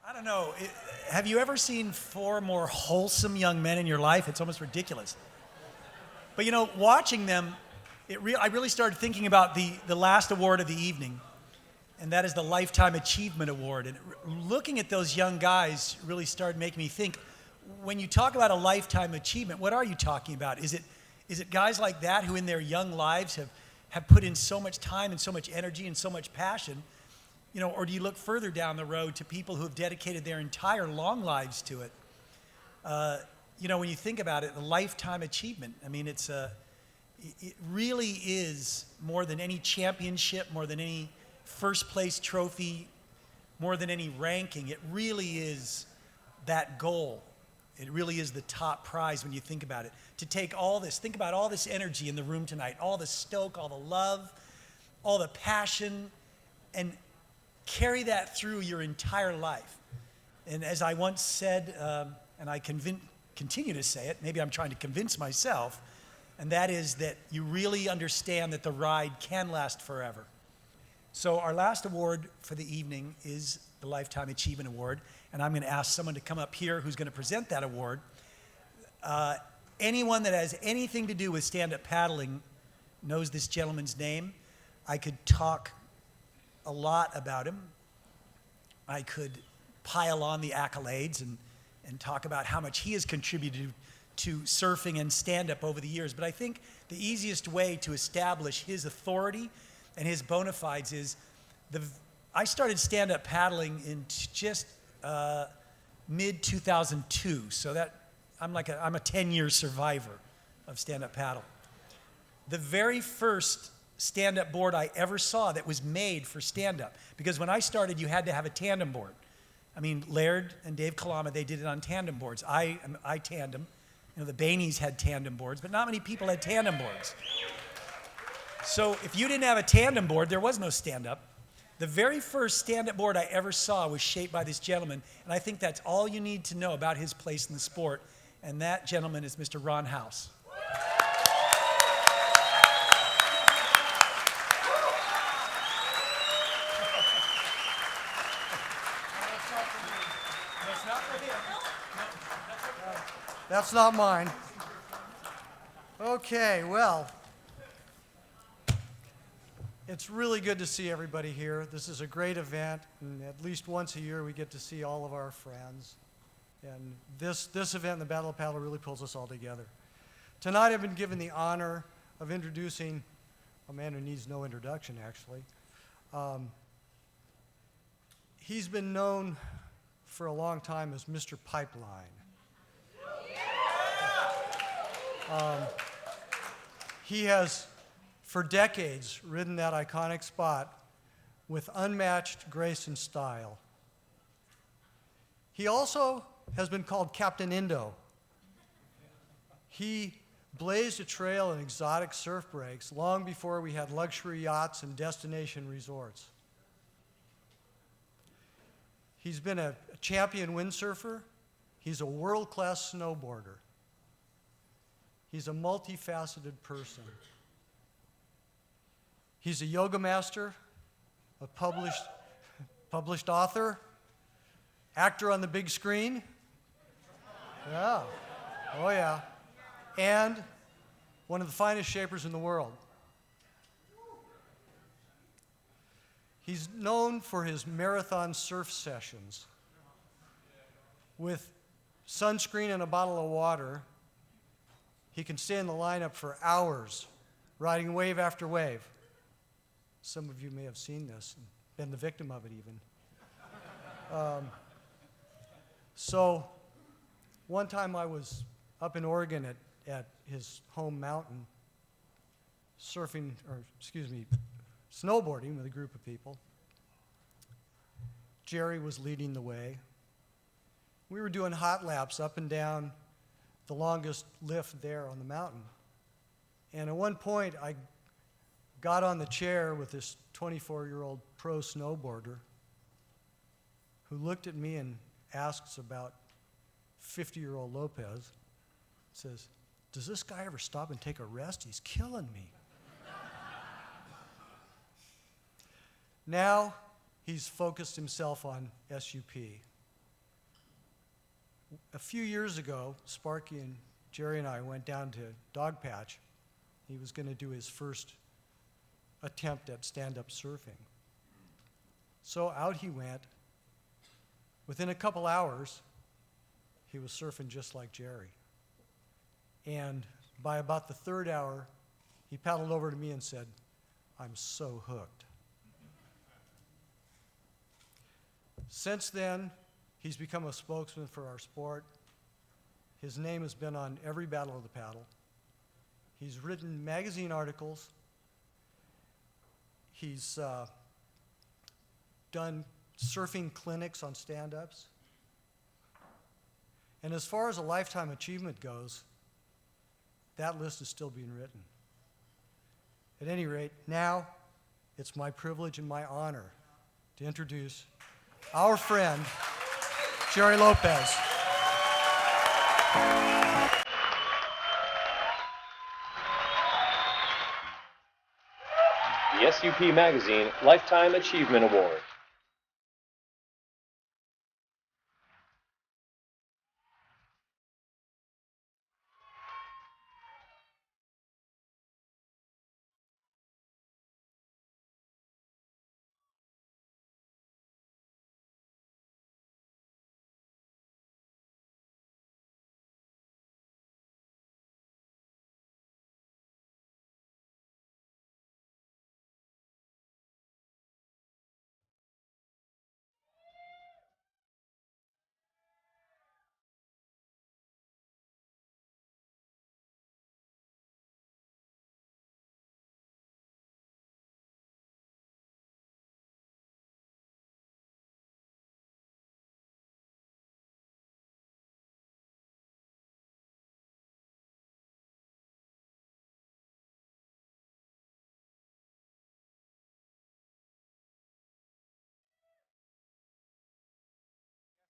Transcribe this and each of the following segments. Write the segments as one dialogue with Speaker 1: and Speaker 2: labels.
Speaker 1: I don't know. Have you ever seen four more wholesome young men in your life? It's almost ridiculous. But watching them, I really started thinking about the last award of the evening, and that is the Lifetime Achievement Award. And looking at those young guys really started making me think, when you talk about a lifetime achievement, what are you talking about? Is it guys like that who in their young lives have put in so much time and so much energy and so much passion? Or do you look further down the road to people who have dedicated their entire long lives to it? When you think about it, the lifetime achievement, it really is more than any championship, more than any first place trophy, more than any ranking. It really is that goal. It really is the top prize when you think about it. To take all this, think about all this energy in the room tonight, all the stoke, all the love, all the passion, and carry that through your entire life. And as I once said, and I continue to say it, maybe I'm trying to convince myself, and that is that you really understand that the ride can last forever. So our last award for the evening is the Lifetime Achievement Award, and I'm going to ask someone to come up here who's going to present that award. Anyone that has anything to do with stand-up paddling knows this gentleman's name. I could talk a lot about him. I could pile on the accolades and talk about how much he has contributed to surfing and stand-up over the years. But I think the easiest way to establish his authority and his bona fides is I started stand-up paddling in just mid-2002. So that I'm a 10-year survivor of stand-up paddle. The very first stand-up board I ever saw that was made for stand-up, because when I started, you had to have a tandem board. Laird and Dave Kalama, they did it on tandem boards. I tandem. The Bainies had tandem boards, but not many people had tandem boards. So if you didn't have a tandem board, there was no stand-up. The very first stand-up board I ever saw was shaped by this gentleman, and I think that's all you need to know about his place in the sport, and that gentleman is Mr. Ron House.
Speaker 2: That's not mine. Okay, well, it's really good to see everybody here. This is a great event, and at least once a year we get to see all of our friends. And this event, the Battle of Paddle, really pulls us all together. Tonight I've been given the honor of introducing a man who needs no introduction, actually. He's been known for a long time as Mr. Pipeline. He has, for decades, ridden that iconic spot with unmatched grace and style. He also has been called Captain Indo. He blazed a trail in exotic surf breaks long before we had luxury yachts and destination resorts. He's been a champion windsurfer. He's a world-class snowboarder. He's a multifaceted person. He's a yoga master, a published author, actor on the big screen. Yeah, oh yeah. And one of the finest shapers in the world. He's known for his marathon surf sessions. With sunscreen and a bottle of water, he can stay in the lineup for hours, riding wave after wave. Some of you may have seen this and been the victim of it even. So one time I was up in Oregon at his home mountain, snowboarding with a group of people. Gerry was leading the way. We were doing hot laps up and down the longest lift there on the mountain. And at one point, I got on the chair with this 24-year-old pro snowboarder who looked at me and asks about 50-year-old Lopez, says, "Does this guy ever stop and take a rest? He's killing me." Now, he's focused himself on SUP. A few years ago, Sparky and Gerry and I went down to Dogpatch. He was going to do his first attempt at stand-up surfing. So out he went. Within a couple hours, he was surfing just like Gerry. And by about the third hour, he paddled over to me and said, "I'm so hooked." Since then, he's become a spokesman for our sport. His name has been on every Battle of the Paddle. He's written magazine articles. He's done surfing clinics on stand-ups. And as far as a lifetime achievement goes, that list is still being written. At any rate, now it's my privilege and my honor to introduce our friend, Gerry Lopez.
Speaker 3: The SUP Magazine Lifetime Achievement Award.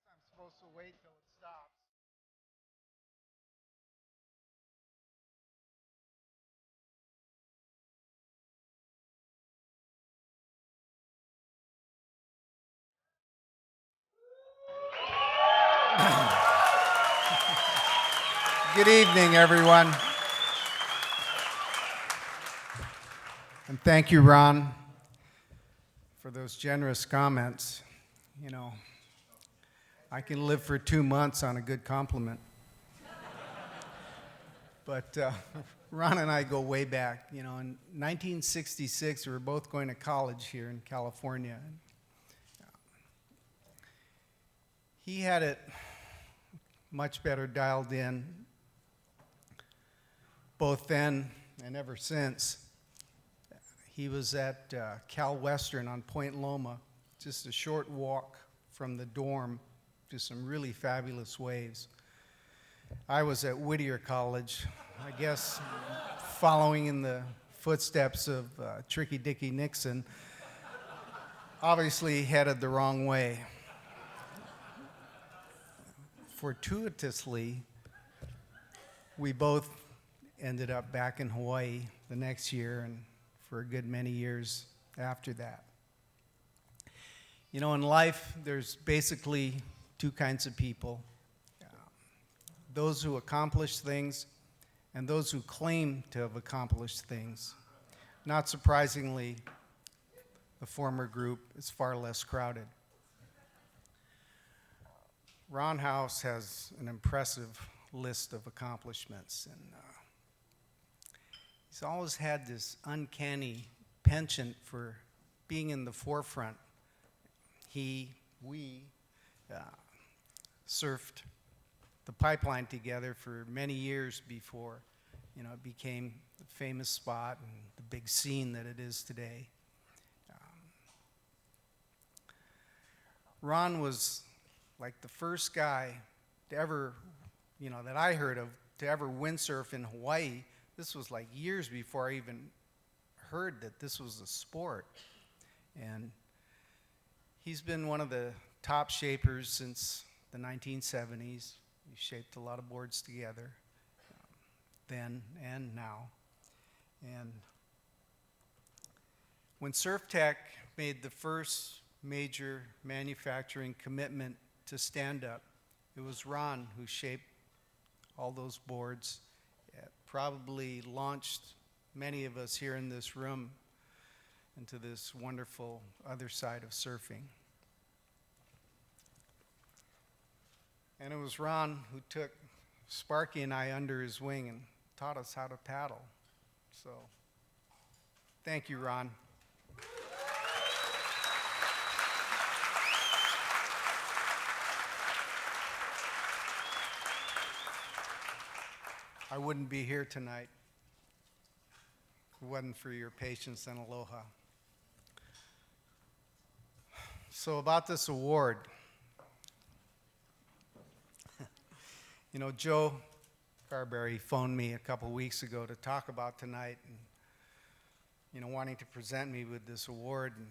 Speaker 4: I'm supposed to wait till it stops. Good evening, everyone. And thank you, Ron, for those generous comments. You know, I can live for 2 months on a good compliment. But Ron and I go way back. You know, in 1966, we were both going to college here in California. He had it much better dialed in, both then and ever since. He was at Cal Western on Point Loma, just a short walk from the dorm to some really fabulous waves. I was at Whittier College, I guess following in the footsteps of Tricky Dicky Nixon, obviously headed the wrong way. Fortuitously, we both ended up back in Hawaii the next year and for a good many years after that. You know, in life, there's basically two kinds of people. Those who accomplish things and those who claim to have accomplished things. Not surprisingly, the former group is far less crowded. Ron House has an impressive list of accomplishments, and he's always had this uncanny penchant for being in the forefront. We surfed the pipeline together for many years before, you know, it became the famous spot and the big scene that it is today. Ron was like the first guy to ever, you know, that I heard of, to ever windsurf in Hawaii. This was like years before I even heard that this was a sport. And he's been one of the top shapers since the 1970s. He shaped a lot of boards together, then and now. And when Surf Tech made the first major manufacturing commitment to stand-up It was Ron who shaped all those boards. It probably launched many of us here in this room into this wonderful other side of surfing. And it was Ron who took Sparky and I under his wing and taught us how to paddle. So, thank you, Ron. I wouldn't be here tonight if it wasn't for your patience and aloha. So about this award, you know, Joe Carberry phoned me a couple weeks ago to talk about tonight and, you know, wanting to present me with this award. And,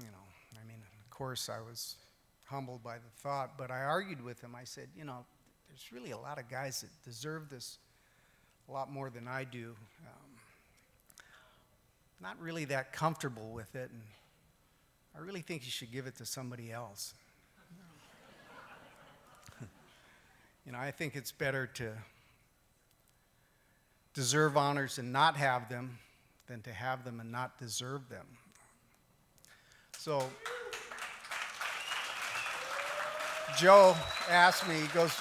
Speaker 4: you know, I mean, of course I was humbled by the thought, but I argued with him. I said, you know, there's really a lot of guys that deserve this a lot more than I do. Not really that comfortable with it, and I really think you should give it to somebody else. You know, I think it's better to deserve honors and not have them than to have them and not deserve them. So Joe asked me, he goes,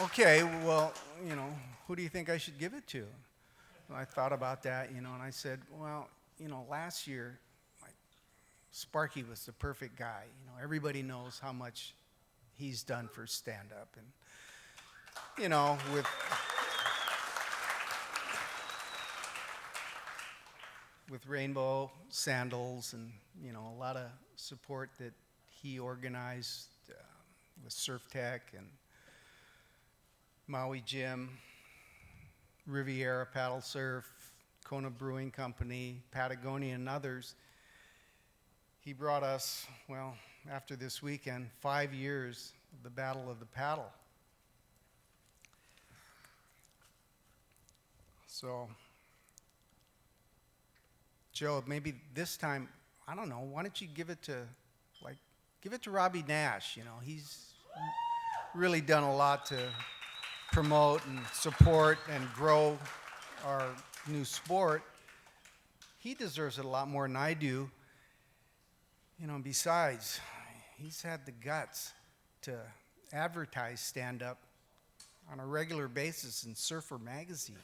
Speaker 4: okay, well, you know, who do you think I should give it to? And I thought about that, you know, and I said, well, you know, last year, like, Sparky was the perfect guy. You know, everybody knows how much he's done for stand-up. And, you know, with Rainbow Sandals and, you know, a lot of support that he organized with Surf Tech and Maui Gym, Riviera Paddle Surf, Kona Brewing Company, Patagonia, and others. He brought us, well, after this weekend, 5 years of the Battle of the Paddle. So, Joe, maybe this time, I don't know, why don't you give it to Robbie Nash? You know, he's really done a lot to promote and support and grow our new sport. He deserves it a lot more than I do. You know, besides, he's had the guts to advertise stand-up on a regular basis in Surfer magazine.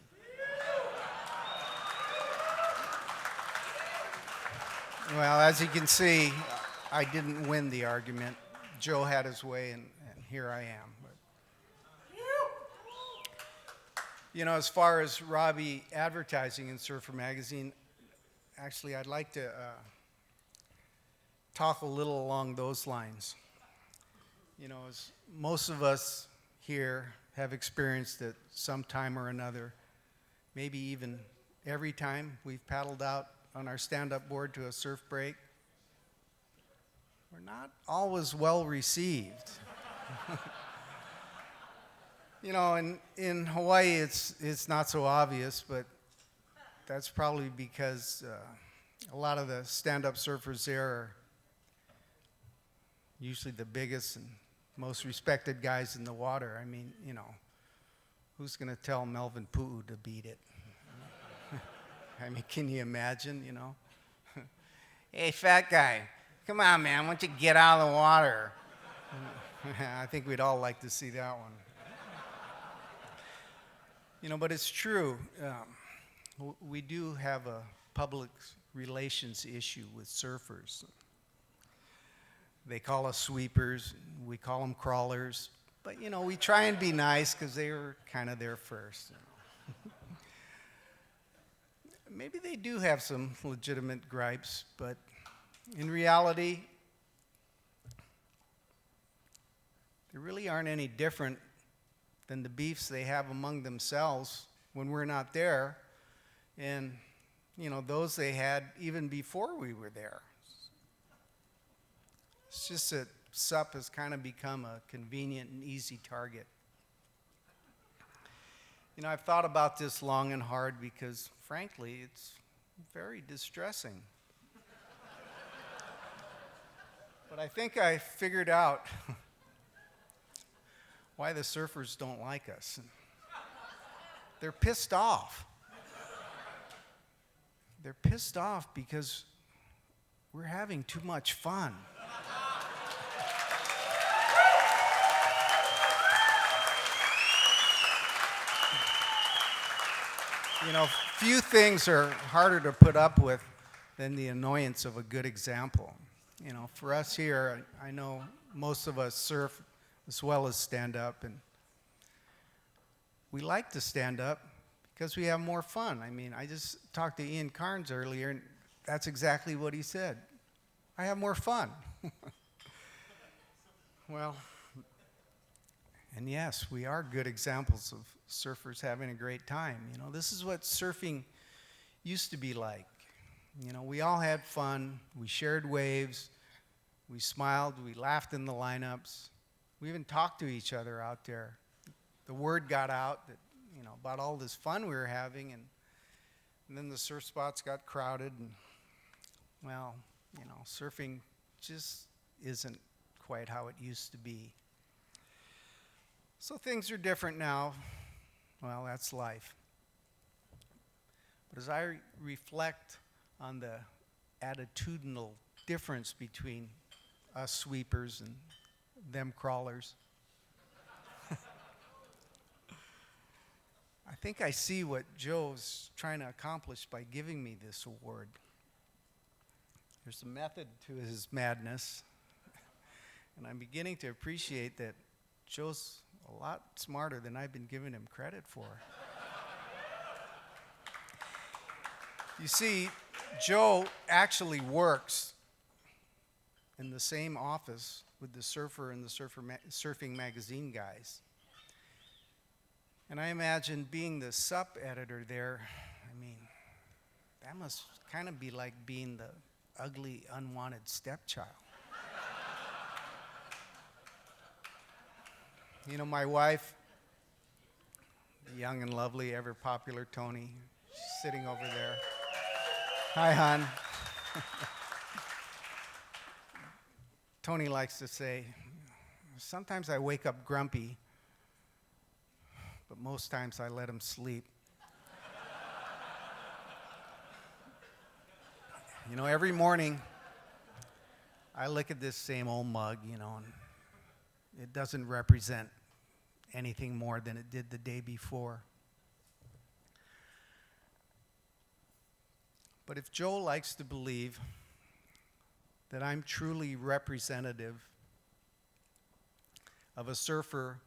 Speaker 4: Well, as you can see, I didn't win the argument. Joe had his way, and here I am. But, you know, as far as Robbie advertising in Surfer magazine, actually, I'd like to talk a little along those lines. You know, as most of us here have experienced at some time or another, maybe even every time we've paddled out on our stand-up board to a surf break, we're not always well received. You know, in Hawaii, it's not so obvious, but that's probably because a lot of the stand-up surfers there are usually the biggest and most respected guys in the water. I mean, you know, who's going to tell Melvin Pu'u to beat it? I mean, can you imagine, you know? Hey, fat guy, come on, man, why don't you get out of the water? I think we'd all like to see that one. You know, but it's true. We do have a public relations issue with surfers. They call us sweepers, we call them crawlers, but, you know, we try and be nice because they were kind of there first. You know? Maybe they do have some legitimate gripes, but in reality, they really aren't any different than the beefs they have among themselves when we're not there, and, you know, those they had even before we were there. It's just that SUP has kind of become a convenient and easy target. You know, I've thought about this long and hard because, frankly, it's very distressing. But I think I figured out why the surfers don't like us. They're pissed off. They're pissed off because we're having too much fun. You know, few things are harder to put up with than the annoyance of a good example. You know, for us here, I know most of us surf as well as stand up, and we like to stand up because we have more fun. I mean, I just talked to Ian Carnes earlier, and that's exactly what he said. I have more fun. Well, and yes, we are good examples of surfers having a great time. You know, this is what surfing used to be like. You know, we all had fun. We shared waves. We smiled. We laughed in the lineups. We even talked to each other out there. The word got out that, you know, about all this fun we were having, and then the surf spots got crowded, and, well, you know, surfing just isn't quite how it used to be. So things are different now. Well, that's life. But as I reflect on the attitudinal difference between us sweepers and them crawlers, I think I see what Joe's trying to accomplish by giving me this award. There's a method to his madness, and I'm beginning to appreciate that Joe's a lot smarter than I've been giving him credit for. You see, Joe actually works in the same office with the surfer and the surfing magazine guys. And I imagine being the SUP editor there, I mean, that must kind of be like being the ugly, unwanted stepchild. You know, my wife, the young and lovely, ever popular Tony, she's sitting over there. Hi, hon. Tony likes to say, sometimes I wake up grumpy, but most times I let him sleep. You know, every morning I look at this same old mug, you know, and it doesn't represent anything more than it did the day before. But if Joe likes to believe that I'm truly representative of a surfer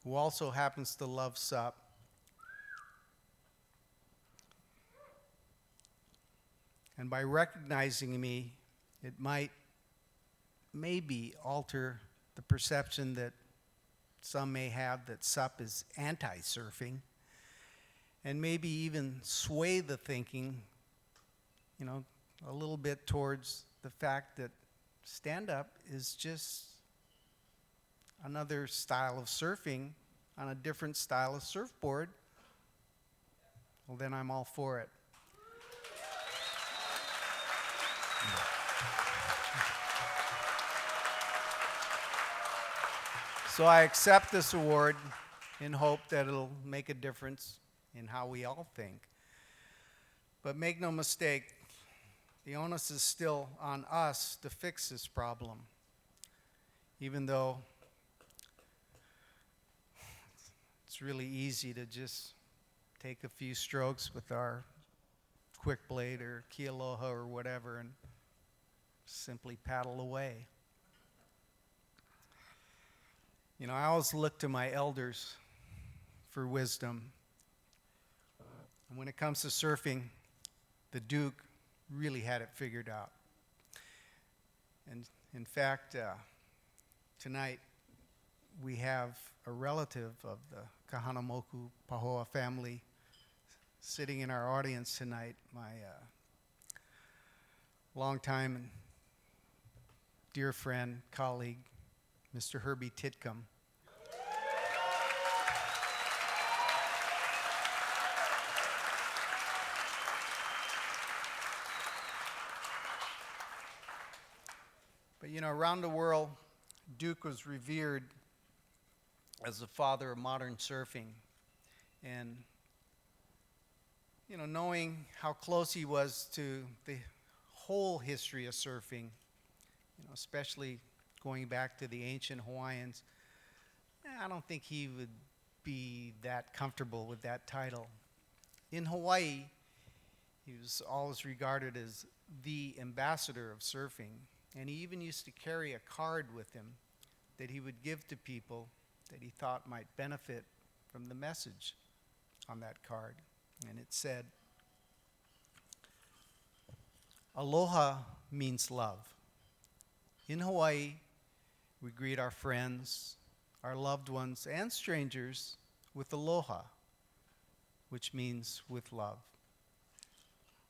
Speaker 4: who also happens to love SUP, and by recognizing me, it might maybe alter the perception that some may have that SUP is anti-surfing, and maybe even sway the thinking, you know, a little bit towards the fact that stand-up is just another style of surfing on a different style of surfboard. Well, then I'm all for it. So I accept this award in hope that it'll make a difference in how we all think. But make no mistake, the onus is still on us to fix this problem, even though it's really easy to just take a few strokes with our quick blade or Kealoha or whatever and simply paddle away. You know, I always look to my elders for wisdom. And when it comes to surfing, the Duke really had it figured out. And in fact, tonight we have a relative of the Kahanamoku Pahoa family sitting in our audience tonight, my longtime and dear friend, colleague, Mr. Herbie Titcomb. But you know, around the world, Duke was revered as the father of modern surfing. And, knowing how close he was to the whole history of surfing, especially going back to the ancient Hawaiians, I don't think he would be that comfortable with that title. In Hawaii, he was always regarded as the ambassador of surfing, and he even used to carry a card with him that he would give to people that he thought might benefit from the message on that card. And it said, "Aloha means love. In Hawaii, we greet our friends, our loved ones, and strangers with aloha, which means with love.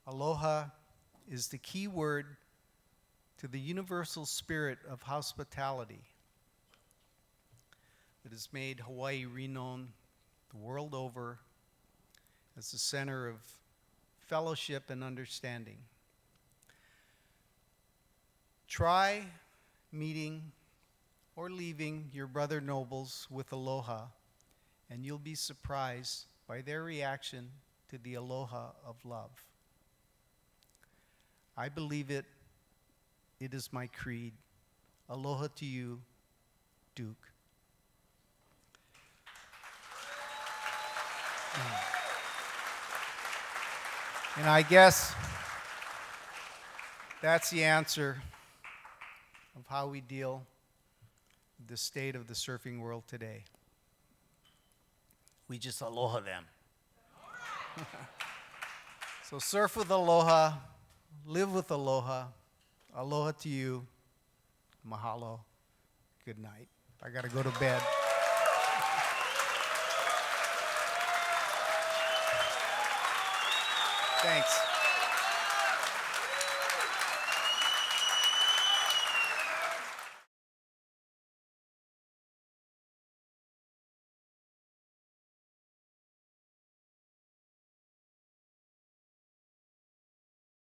Speaker 4: Aloha is the key word to the universal spirit of hospitality that has made Hawaii renowned the world over as the center of fellowship and understanding. Try meeting or leaving your brother nobles with aloha, and you'll be surprised by their reaction to the aloha of love. I believe it. It is my creed. Aloha to you, Duke." And I guess that's the answer of how we deal with the state of the surfing world today. We just aloha them. So surf with aloha, live with aloha. Aloha to you. Mahalo. Good night. I got to go to bed. Thanks.